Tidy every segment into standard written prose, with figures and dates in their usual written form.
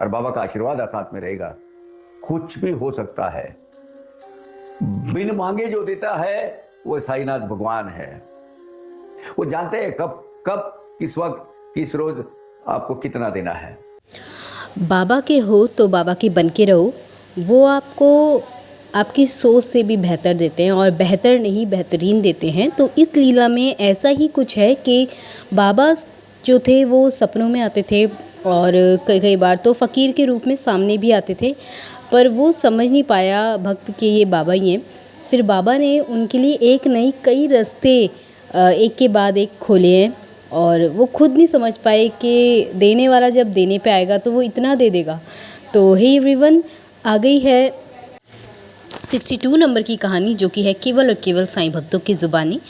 और बाबा का आशीर्वाद साथ में रहेगा, कुछ भी हो सकता है। बिन मांगे जो देता है वो साईनाथ भगवान है। वो जानते हैं कब कब किस वक्त किस रोज आपको कितना देना है। बाबा के हो तो बाबा के बन के रहो। वो आपको आपकी सोच से भी बेहतर देते हैं और बेहतर नहीं बेहतरीन देते हैं। तो इस लीला में ऐसा ही कुछ है कि बाबा जो थे वो सपनों में आते थे और कई कई बार तो फ़कीर के रूप में सामने भी आते थे, पर वो समझ नहीं पाया भक्त कि ये बाबा ही हैं। फिर बाबा ने उनके लिए एक नहीं कई रास्ते एक के बाद एक खोले हैं और वो खुद नहीं समझ पाए कि देने वाला जब देने पे आएगा तो वो इतना दे देगा। तो हे एवरीवन, आ गई है 62 नंबर की कहानी, जो कि है केवल और केवल साईं भक्तों की ज़ुबानी।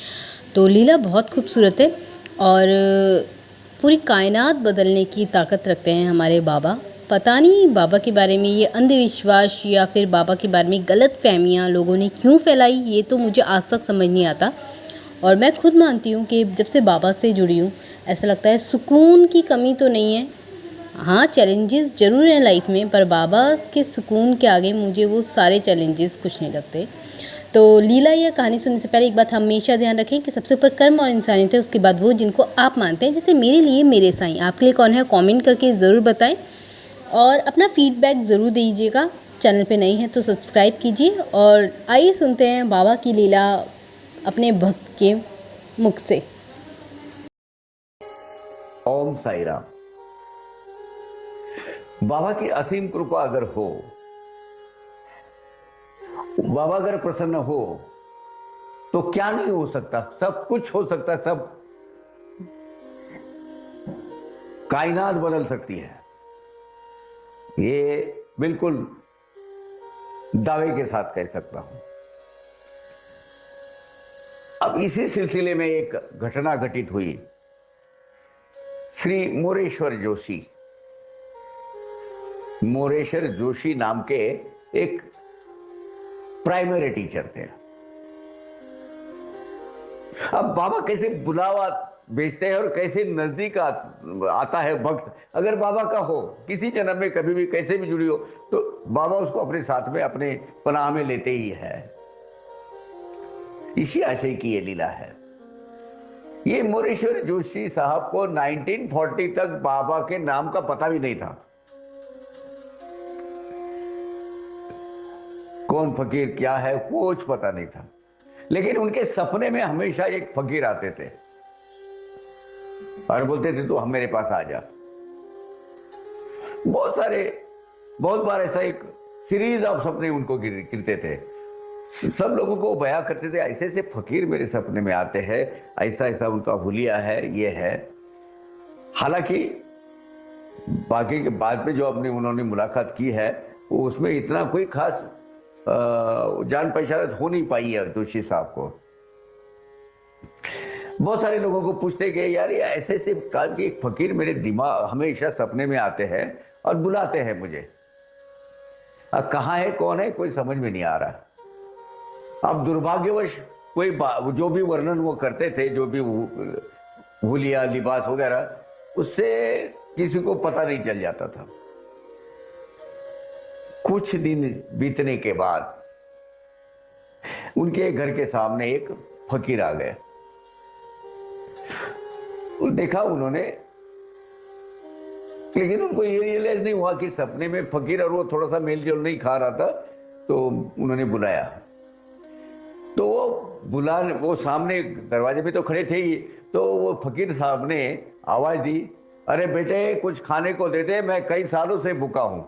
तो लीला बहुत खूबसूरत है और पूरी कायनात बदलने की ताकत रखते हैं हमारे बाबा। पता नहीं बाबा के बारे में ये अंधविश्वास या फिर बाबा के बारे में गलत फहमियाँ लोगों ने क्यों फैलाई, ये तो मुझे आज तक समझ नहीं आता। और मैं खुद मानती हूँ कि जब से बाबा से जुड़ी हूँ ऐसा लगता है सुकून की कमी तो नहीं है। हाँ, चैलेंजेस ज़रूर हैं लाइफ में, पर बाबा के सुकून के आगे मुझे वो सारे चैलेंजेस कुछ नहीं लगते। तो लीला या कहानी सुनने से पहले एक बात हमेशा ध्यान रखें कि सबसे ऊपर कर्म और इंसानियत है, उसके बाद वो जिनको आप मानते हैं। जैसे मेरे लिए मेरे साईं, आपके लिए कौन है, कमेंट करके ज़रूर बताएं और अपना फीडबैक ज़रूर दीजिएगा। चैनल पे नए हैं तो सब्सक्राइब कीजिए और आइए सुनते हैं बाबा की लीला अपने भक्त के मुख से। ओम साई राम। बाबा की असीम कृपा अगर हो, बाबा अगर प्रसन्न हो तो क्या नहीं हो सकता, सब कुछ हो सकता, सब कायनात बदल सकती है, ये बिल्कुल दावे के साथ कह सकता हूं। अब इसी सिलसिले में एक घटना घटित हुई। श्री मोरेश्वर जोशी नाम के एक प्राइमरी टीचर थे। अब बाबा कैसे बुलावा भेजते हैं और कैसे नजदीक आता है भक्त, अगर बाबा का हो, किसी जन्म में कभी भी कैसे भी जुड़ी हो, तो बाबा उसको अपने साथ में अपने पनाह में लेते ही है। इसी आशय की ये लीला है। ये मोरेश्वर जोशी साहब को 1940 तक बाबा के नाम का पता भी नहीं था। कौन फकीर क्या है कुछ पता नहीं था, लेकिन उनके सपने में हमेशा एक फकीर आते थे और बोलते थे तो हम मेरे पास आ जा। बहुत बार ऐसा एक सीरीज ऑफ सपने उनको गिरते थे। सब लोगों को बयां करते थे, ऐसे ऐसे फकीर मेरे सपने में आते हैं, ऐसा ऐसा उनका हुलिया है, ये है। हालांकि बाकी के बाद में जो अपने उन्होंने मुलाकात की है, वो उसमें इतना कोई खास जान पहचान हो नहीं पाई है जोशी साहब को। बहुत सारे लोगों को पूछते गए, यार ये ऐसे ऐसे काल के एक फकीर मेरे दिमाग हमेशा सपने में आते हैं और बुलाते हैं मुझे, अब कहाँ है कौन है कोई समझ में नहीं आ रहा। अब दुर्भाग्यवश कोई जो भी वर्णन वो करते थे, जो भी हुलिया लिबास वगैरह, उससे किसी को पता नहीं चल जाता था। कुछ दिन बीतने के बाद उनके घर के सामने एक फकीर आ गए। देखा उन्होंने, लेकिन उनको ये रियलाइज नहीं हुआ कि सपने में फकीर और वो थोड़ा सा मेल जोल नहीं खा रहा था, तो उन्होंने बुलाया। तो वो सामने दरवाजे पे तो खड़े थे ही, तो वो फकीर साहब ने आवाज दी, अरे बेटे कुछ खाने को दे दे, मैं कई सालों से भूखा हूं।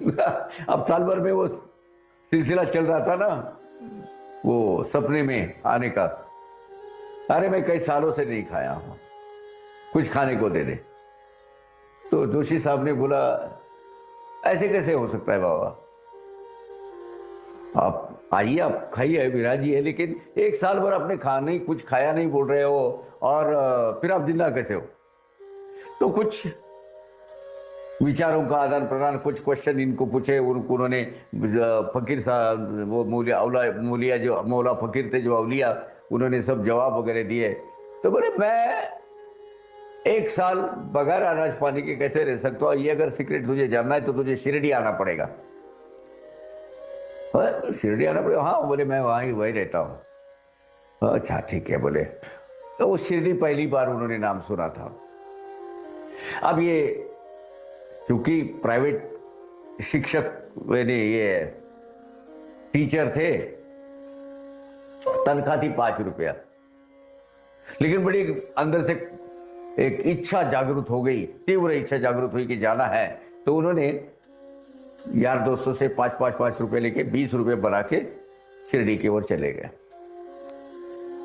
अब साल भर में वो सिलसिला चल रहा था ना, वो सपने में आने का। अरे मैं कई सालों से नहीं खाया हूं, कुछ खाने को दे दे। तो जोशी साहब ने बोला, ऐसे कैसे हो सकता है बाबा, आप आइए, आप खाइए, विराजिए, लेकिन एक साल भर आपने कुछ खाया नहीं बोल रहे हो, और फिर आप जिंदा कैसे हो। तो कुछ विचारों का आदान प्रदान, कुछ क्वेश्चन इनको पूछे, उन्होंने फकीर साहब, वो मौलिया जो मौला फकीर थे जो अवलिया, उन्होंने सब जवाब वगैरह दिए। तो बोले मैं 1 साल बगैर अनाज पानी के कैसे रह सकते हो, ये अगर सीक्रेट तुझे जानना है तो तुझे शिरडी आना पड़ेगा। शिरडी आना पड़ेगा? हाँ बोले, मैं वहीं रहता हूँ। अच्छा ठीक है बोले। तो वो शिरडी पहली बार उन्होंने नाम सुना था। अब ये चूंकि प्राइवेट शिक्षक यानी ये टीचर थे, तनख्वाह थी 5 रुपया, लेकिन बड़ी अंदर से एक इच्छा जागृत हो गई, तीव्र इच्छा जागृत हुई कि जाना है। तो उन्होंने यार दोस्तों से 5 रुपए लेके 20 रुपए बना के शिरडी की ओर चले गए।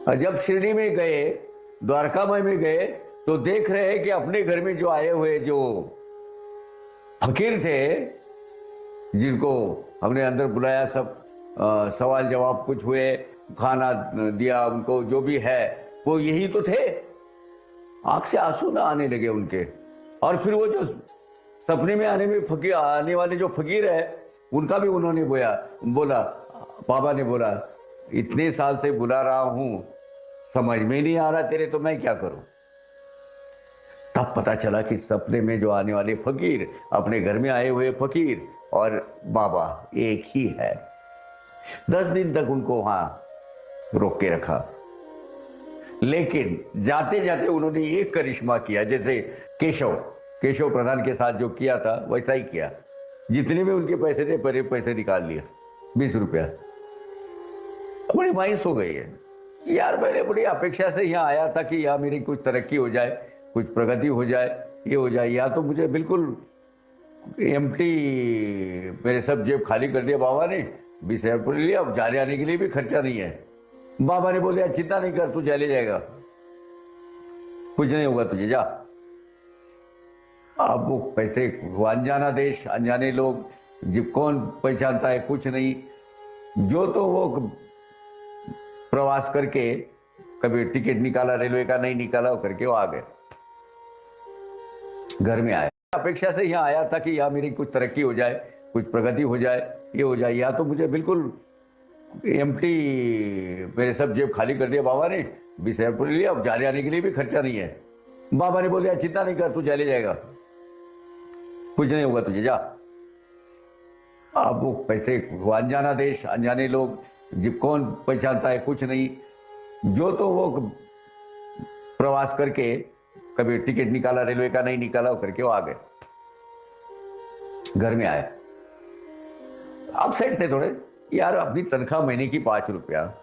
और जब शिरडी में गए, द्वारका में गए, तो देख रहे हैं कि अपने घर में जो आए हुए जो फकीर थे, जिनको हमने अंदर बुलाया, सब सवाल जवाब कुछ हुए, खाना दिया उनको, जो भी है वो यही तो थे। आंख से आंसू ना आने लगे उनके। और फिर वो जो सपने में आने वाले जो फकीर है, उनका भी उन्होंने बोला, बाबा ने बोला, इतने साल से बुला रहा हूं, समझ में नहीं आ रहा तेरे, तो मैं क्या करूं। तब पता चला कि सपने में जो आने वाले फकीर, अपने घर में आए हुए फकीर और बाबा एक ही है। 10 दिन तक उनको वहां रोक के रखा, लेकिन जाते जाते उन्होंने एक करिश्मा किया, जैसे केशव प्रधान के साथ जो किया था वैसा ही किया। जितने में उनके पैसे थे, परे पैसे निकाल लिए, 20 रुपया। बड़ी मायूस हो गई है यार, मैंने बड़ी अपेक्षा से यहाँ आया था कि यहाँ मेरी कुछ तरक्की हो जाए, कुछ प्रगति हो जाए, ये हो जाए। या तो मुझे बिल्कुल एम्प्टी, मेरे सब जेब खाली कर दिया बाबा ने, 20,000 रुपये लिया, अब जाने आने के लिए भी खर्चा नहीं है। बाबा ने बोले चिंता नहीं कर, तू चले जाएगा, कुछ नहीं होगा तुझे, जा। अब वो पैसे, वो अनजाना देश, अनजाने लोग, जब कौन पहचानता है, कुछ नहीं। जो तो वो प्रवास करके, कभी टिकट निकाला रेलवे का, नहीं निकाला, वो करके वो आ गए, घर में आए। अपेक्षा से यहाँ आया था कि यहाँ मेरी कुछ तरक्की हो जाए, कुछ प्रगति हो जाए, ये हो जाए। या तो मुझे बिल्कुल एम्प्टी, मेरे सब जेब खाली कर दिया बाबा ने, 20,000 रुपये लिया, अब जाने आने के लिए भी खर्चा नहीं है। बाबा ने बोले चिंता नहीं कर, तू चले जाएगा, कुछ नहीं होगा तुझे, जा। अब वो पैसे, वो अनजाना देश, अनजाने लोग, जब कौन पहचानता है, कुछ नहीं। जो तो वो प्रवास करके, कभी टिकट निकाला रेलवे का, नहीं निकाला, वो करके वो आ गए, घर में आए। अपसेट थे थोड़े यार, अपनी तनख्वाह महीने की 5 रुपया,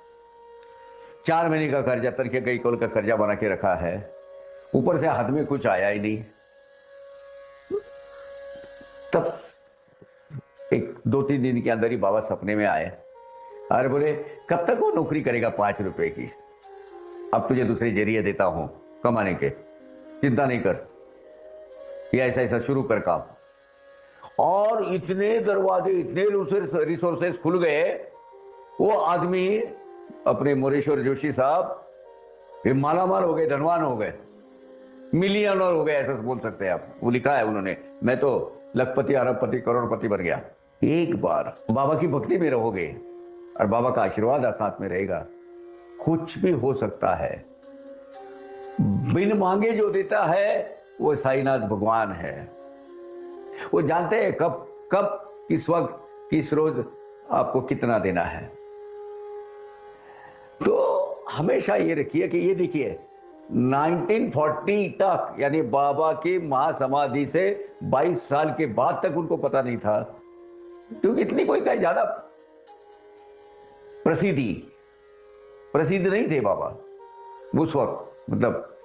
4 महीने का कर्जा, तनख्वाह कई करोड़ का कर्जा बना के रखा है, ऊपर से हाथ में कुछ आया ही नहीं। तब एक 2-3 दिन के अंदर ही बाबा सपने में आए। अरे बोले कब तक वो नौकरी करेगा 5 रुपए की, अब तुझे दूसरे जरिए देता हूं कमाने के, चिंता नहीं कर, ये ऐसा ऐसा शुरू कर काम। और इतने दरवाजे, इतने रिसोर्सेस खुल गए। वो आदमी, अपने मोरेश्वर जोशी साहब, मालामाल हो गए, धनवान हो गए, मिलियनर हो गए, ऐसा बोल सकते हैं आप। वो लिखा है उन्होंने, मैं तो लखपति, अरबपति, करोड़पति बन गया। एक बार बाबा की भक्ति में रहोगे और बाबा का आशीर्वाद साथ में रहेगा, कुछ भी हो सकता है। बिन मांगे जो देता है वो साईनाथ भगवान है। वो जानते हैं कब कब, किस वक्त, किस रोज आपको कितना देना है। तो हमेशा ये रखिए कि ये देखिए 1940 तक, यानी बाबा की महासमाधि से 22 साल के बाद तक उनको पता नहीं था, क्योंकि इतनी कोई कहीं ज्यादा प्रसिद्ध नहीं थे बाबा उस वक्त। मतलब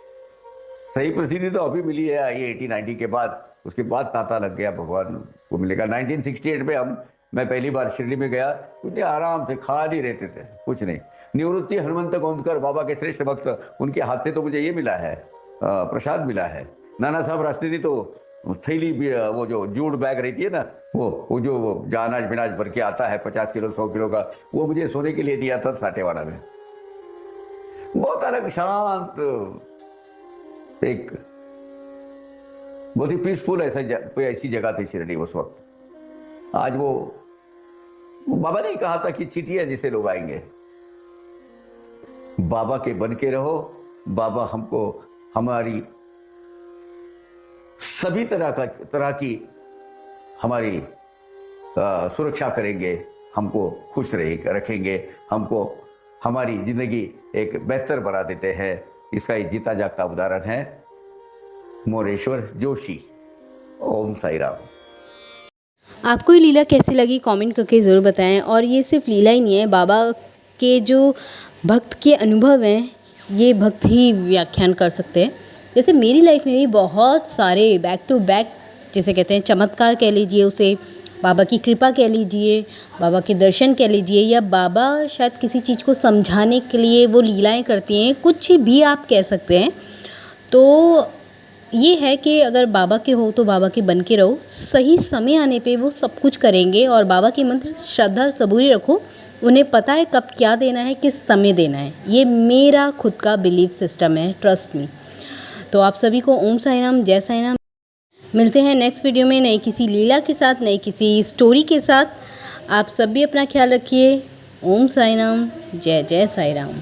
सही प्रसिद्धि तो अभी मिली है ये 80-90 के बाद, उसके बाद तांता लग गया, भगवान को मिलेगा। 1968 में मैं पहली बार शिरडी में गया, उतने आराम से खाली रहते थे, कुछ नहीं। निवृत्ति हनुमंत गोंदकर बाबा के श्रेष्ठ भक्त, उनके हाथ से तो मुझे ये मिला है, प्रसाद मिला है। नाना साहब रास्ते ने तो थैली भी, वो जो जूट बैग रहती है ना, वो जो अनाज बिनाज भर के आता है 50 किलो 100 किलो का, वो मुझे सोने के लिए दिया था साटेवाड़ा में। बहुत अलग शांत, एक बहुत ही पीसफुल ऐसी जगह थी शिरडी उस वक्त। आज वो बाबा ने कहा था कि चीटियां जैसे लोग आएंगे, बाबा के बन के रहो, बाबा हमको हमारी सभी तरह की हमारी सुरक्षा करेंगे, हमको खुश रखेंगे, हमको हमारी ज़िंदगी एक बेहतर बना देते हैं। इसका एक जीता जागता उदाहरण है मोरेश्वर जोशी। ओम साई राम। आपको ये लीला कैसी लगी कमेंट करके ज़रूर बताएं। और ये सिर्फ लीला ही नहीं है, बाबा के जो भक्त के अनुभव हैं ये भक्त ही व्याख्यान कर सकते हैं। जैसे मेरी लाइफ में भी बहुत सारे बैक टू बैक, जिसे कहते हैं चमत्कार कह लीजिए उसे, बाबा की कृपा कह लीजिए, बाबा के दर्शन कह लीजिए, या बाबा शायद किसी चीज़ को समझाने के लिए वो लीलाएं करती हैं, कुछ भी आप कह सकते हैं। तो ये है कि अगर बाबा के हो तो बाबा के बन के रहो, सही समय आने पे वो सब कुछ करेंगे। और बाबा के मंत्र श्रद्धा सबूरी रखो, उन्हें पता है कब क्या देना है, किस समय देना है। ये मेरा खुद का बिलीफ सिस्टम है, ट्रस्ट मी। तो आप सभी को ओम साई राम, जय साई राम। मिलते हैं नेक्स्ट वीडियो में नई किसी लीला के साथ, नई किसी स्टोरी के साथ। आप सब भी अपना ख्याल रखिए। ओम साई राम, जय जय साई राम।